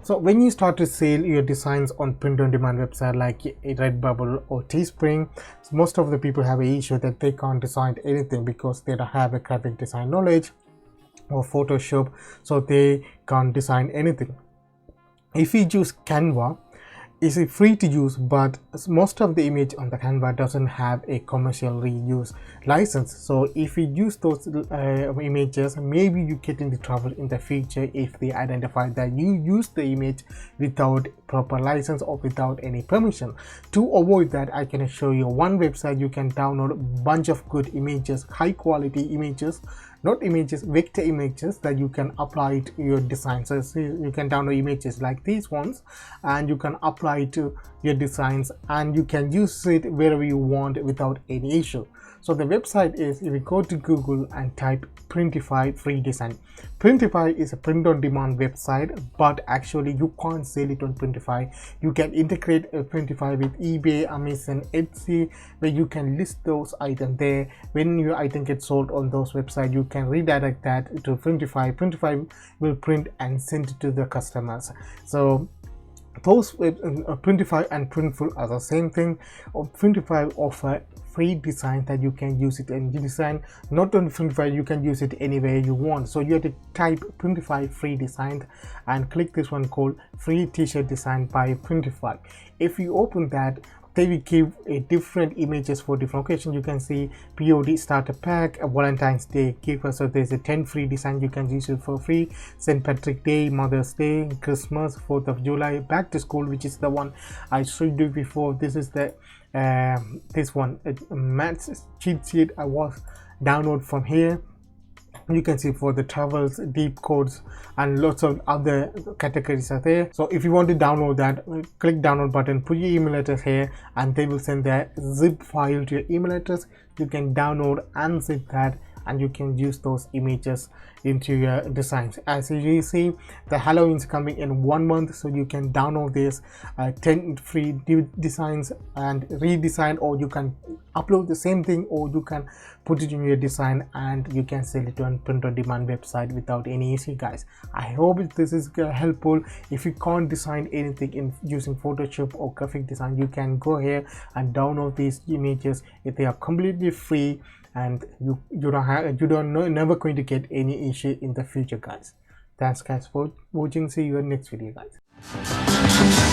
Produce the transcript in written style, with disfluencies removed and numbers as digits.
So when you start to sell your designs on print-on-demand website like Redbubble or Teespring, most of the people have an issue that they can't design anything because they don't have a graphic design knowledge or Photoshop, so they can't design anything. If you use Canva, it's free to use, but most of the image on the Canva doesn't have a commercial reuse license. So if you use those images, maybe you get into trouble in the future if they identify that you use the image without proper license or without any permission. To avoid that, I can show you one website you can download a bunch of good images, high quality images, not images, vector images that you can apply to your design. So you can download images like these ones and you can apply it to your designs, and you can use it wherever you want without any issue. So the website is, if you go to Google and type Printify free design. Printify is a print-on-demand website, but actually you can't sell it on Printify. You can integrate a Printify with eBay, Amazon, Etsy, where you can list those items there. When your item gets sold on those websites, you can redirect that to Printify. Printify will print and send it to the customers. So those Printify and Printful are the same thing. Printify offer free design that you can use it, and you design not on Printify, you can use it anywhere you want. So you have to type Printify free design and click this one called free t-shirt design by Printify. If you open that, they will give a different images for different occasions. You can see POD starter pack, a Valentine's Day gift. So there's a 10 free design you can use it for free. St. Patrick's Day, Mother's Day, Christmas, 4th of July, back to school, which is the one I showed you before. This is the this one, maths cheat sheet I was download from here. You can see for the travels, deep codes, and lots of other categories are there. So if you want to download that, click download button, put your email address here, and they will send that zip file to your email address. You can download and zip that, and you can use those images into your designs. As you see, the Halloween's coming in 1 month, so you can download this 10 free designs and redesign, or you can upload the same thing, or you can put it in your design and you can sell it on print-on-demand website without any issue, guys. I hope this is helpful. If you can't design anything in using Photoshop or graphic design, you can go here and download these images. If they are completely free, and you don't know, never going to get any issue in the future, guys. Thanks guys for watching. See you in the next video, guys.